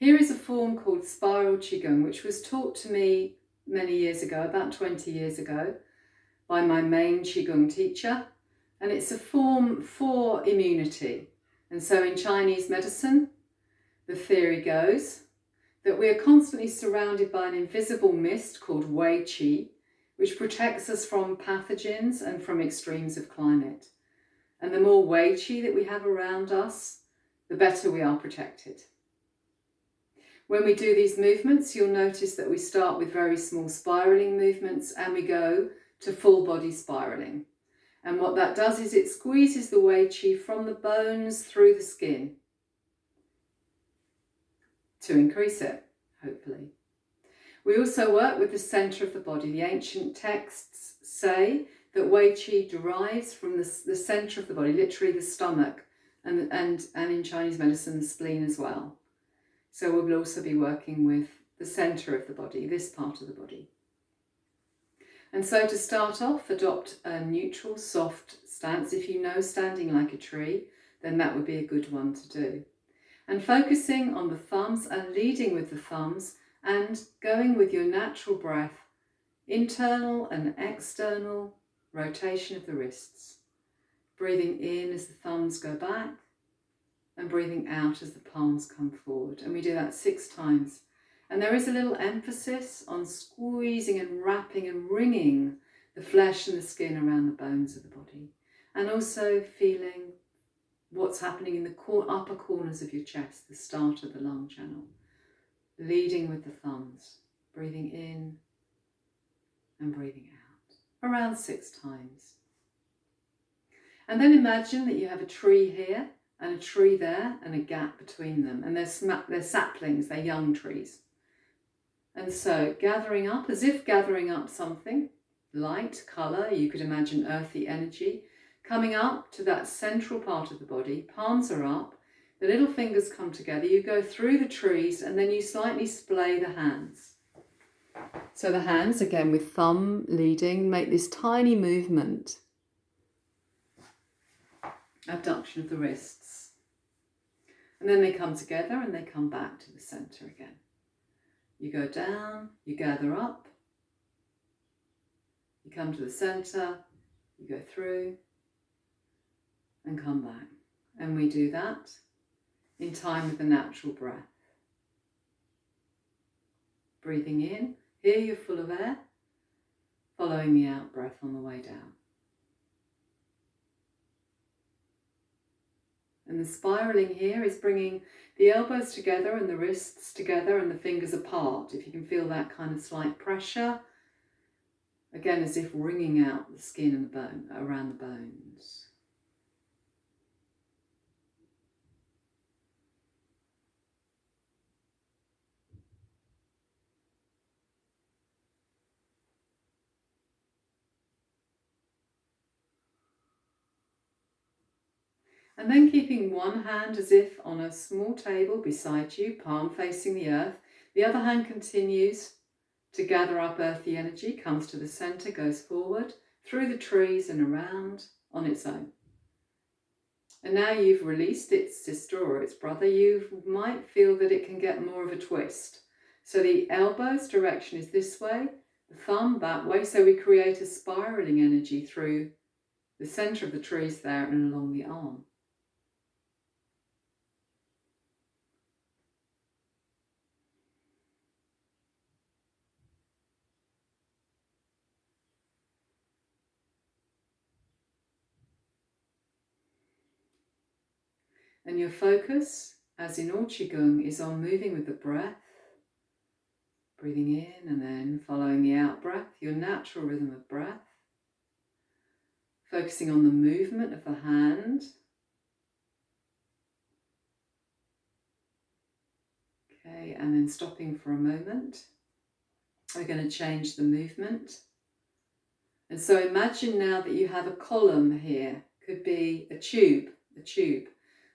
Here is a form called spiral Qigong, which was taught to me many years ago, about 20 years ago, by my main Qigong teacher. And it's a form for immunity. And so in Chinese medicine, the theory goes that we are constantly surrounded by an invisible mist called Wei Qi, which protects us from pathogens and from extremes of climate. And the more Wei Qi that we have around us, the better we are protected. When we do these movements, you'll notice that we start with very small spiraling movements and we go to full body spiraling. And what that does is it squeezes the Wei Qi from the bones through the skin to increase it, hopefully. We also work with the centre of the body. The ancient texts say that Wei Qi derives from the centre of the body, literally the stomach, and in Chinese medicine, the spleen as well. So we'll also be working with the centre of the body, this part of the body. And so to start off, adopt a neutral, soft stance. If you know standing like a tree, then that would be a good one to do. And focusing on the thumbs and leading with the thumbs and going with your natural breath, internal and external rotation of the wrists. Breathing in as the thumbs go back and breathing out as the palms come forward. And we do that 6 times. And there is a little emphasis on squeezing and wrapping and wringing the flesh and the skin around the bones of the body. And also feeling what's happening in the upper corners of your chest, the start of the lung channel. Leading with the thumbs, breathing in and breathing out, around 6 times. And then imagine that you have a tree here and a tree there and a gap between them. And they're saplings, they're young trees. And so gathering up, as if gathering up something, light, colour, you could imagine earthy energy, coming up to that central part of the body, palms are up, the little fingers come together, you go through the trees and then you slightly splay the hands. So the hands, again with thumb leading, make this tiny movement. Abduction of the wrists. And then they come together and they come back to the centre again. You go down, you gather up, you come to the centre, you go through and come back. And we do that in time with the natural breath. Breathing in, here you're full of air, following the out breath on the way down. And the spiralling here is bringing the elbows together and the wrists together and the fingers apart. If you can feel that kind of slight pressure, again as if wringing out the skin and the bone, around the bones. And then keeping one hand as if on a small table beside you, palm facing the earth. The other hand continues to gather up earthy energy, comes to the centre, goes forward, through the trees and around on its own. And now you've released its sister or its brother, you might feel that it can get more of a twist. So the elbow's direction is this way, the thumb that way, so we create a spiralling energy through the centre of the trees there and along the arm. And your focus, as in all Qigong, is on moving with the breath, breathing in and then following the out breath, your natural rhythm of breath, focusing on the movement of the hand, okay, and then stopping for a moment. We're going to change the movement. And so imagine now that you have a column here, could be a tube,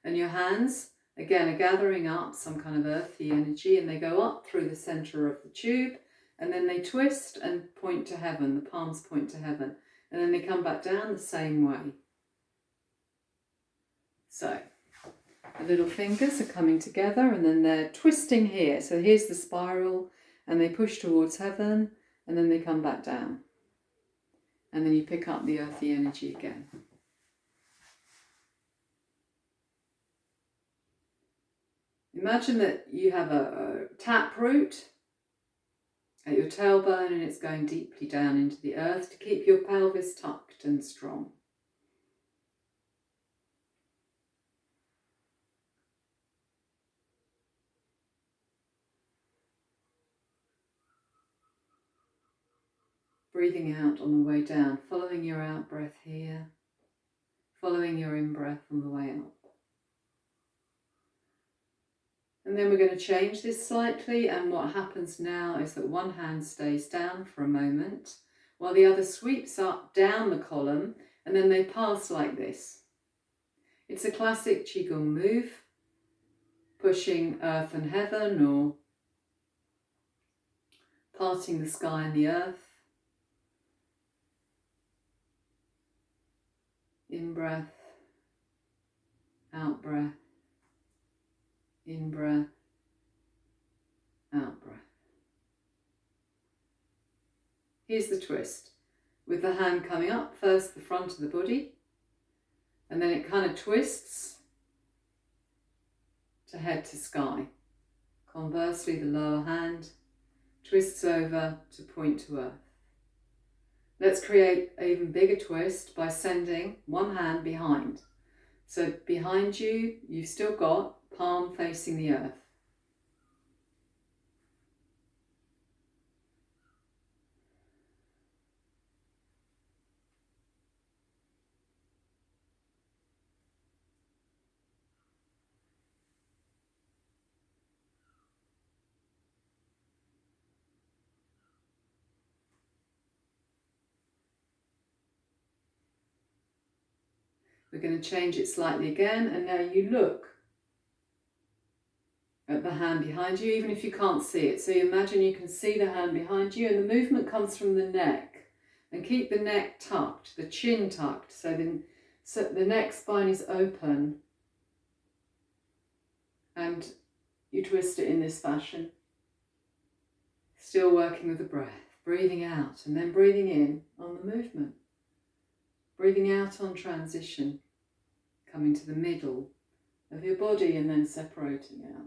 and your hands, again, are gathering up some kind of earthy energy and they go up through the centre of the tube and then they twist and point to heaven, the palms point to heaven, and then they come back down the same way. So, The little fingers are coming together and then they're twisting here. So here's the spiral and they push towards heaven and then they come back down. And then you pick up the earthy energy again. Imagine that you have a tap root at your tailbone and it's going deeply down into the earth to keep your pelvis tucked and strong. Breathing out on the way down, following your out breath here, following your in breath on the way up. And then we're going to change this slightly, and what happens now is that one hand stays down for a moment while the other sweeps up down the column and then they pass like this. It's a classic Qigong move, pushing earth and heaven or parting the sky and the earth. In breath, out breath, in breath, out breath. Here's the twist. With the hand coming up, first the front of the body, and then it kind of twists to head to sky. Conversely, the lower hand twists over to point to earth. Let's create an even bigger twist by sending one hand behind. So behind you, you've still got palm facing the earth. We're going to change it slightly again, and now you look at the hand behind you, even if you can't see it. So you imagine you can see the hand behind you, and the movement comes from the neck. And keep the neck tucked, the chin tucked, so the neck spine is open. And you twist it in this fashion. Still working with the breath, breathing out and then breathing in on the movement. Breathing out on transition, coming to the middle of your body and then separating out.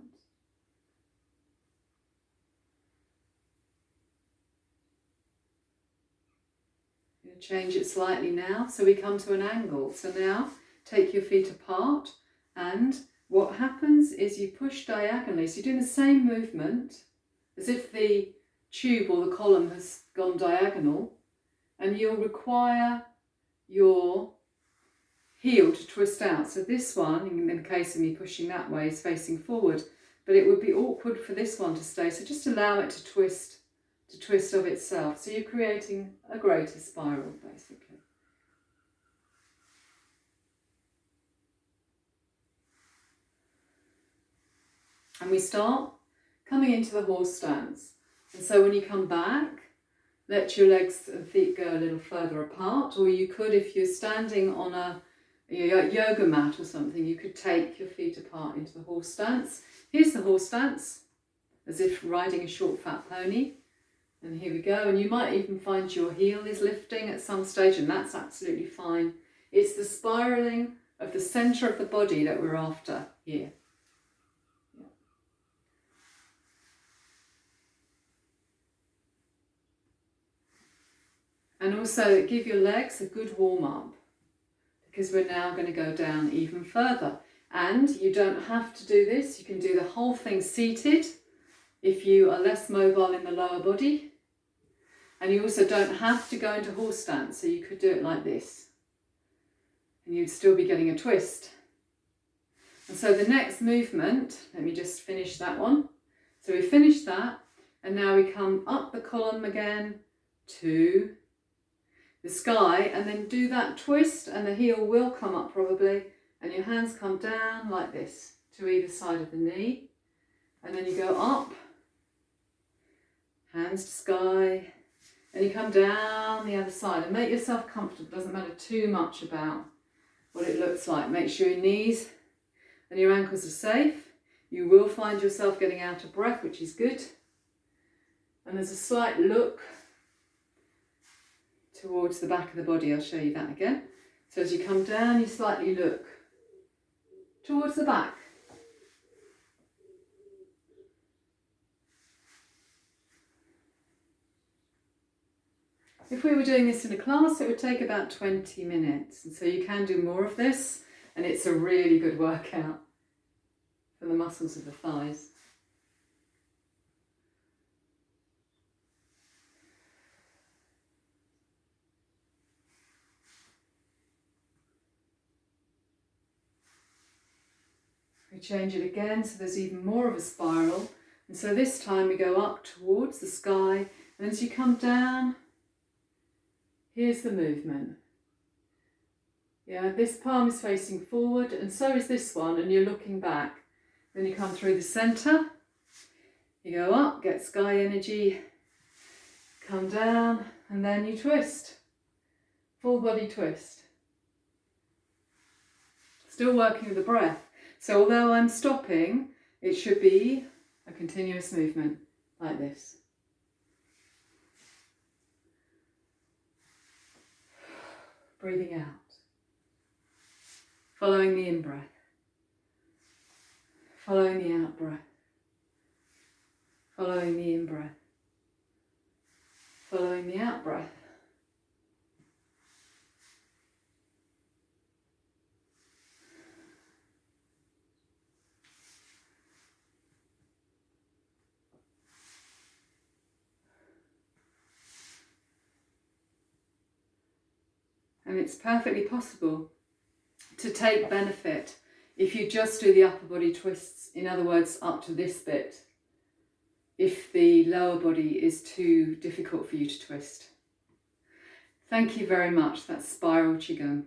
We'll change it slightly now, so we come to an angle. So now take your feet apart, and what happens is you push diagonally. So you're doing the same movement as if the tube or the column has gone diagonal, and you'll require your heel to twist out. So this one, in the case of me pushing that way, is facing forward, but it would be awkward for this one to stay. So just allow it to twist of itself. So you're creating a greater spiral, basically. And we start coming into the horse stance. And so when you come back, let your legs and feet go a little further apart, or you could, if you're standing on a yoga mat or something, you could take your feet apart into the horse stance. Here's the horse stance, as if riding a short fat pony. And here we go. And you might even find your heel is lifting at some stage, and that's absolutely fine. It's the spiraling of the centre of the body that we're after here. And also give your legs a good warm up, because we're now going to go down even further. And you don't have to do this. You can do the whole thing seated if you are less mobile in the lower body. And you also don't have to go into horse stance, so you could do it like this. And you'd still be getting a twist. And so the next movement, let me just finish that one. So we finished that, and now we come up the column again to the sky, and then do that twist, and the heel will come up probably, and your hands come down like this to either side of the knee, and then you go up, hands to sky, and you come down the other side, and make yourself comfortable. Doesn't matter too much about what it looks like. Make sure your knees and your ankles are safe. You will find yourself getting out of breath, which is good. And there's a slight look towards the back of the body. I'll show you that again. So as you come down, you slightly look towards the back. If we were doing this in a class, it would take about 20 minutes. And so you can do more of this, and it's a really good workout for the muscles of the thighs. We change it again so there's even more of a spiral. And so this time we go up towards the sky, and as you come down, here's the movement. Yeah, this palm is facing forward, and so is this one, and you're looking back. Then you come through the centre, you go up, get sky energy, come down, and then you twist. Full body twist. Still working with the breath. So although I'm stopping, it should be a continuous movement like this. Breathing out. Following the in-breath. Following the out-breath. Following the in-breath. Following the out-breath. And it's perfectly possible to take benefit if you just do the upper body twists, in other words, up to this bit, if the lower body is too difficult for you to twist. Thank you very much. That's Spiral Qigong.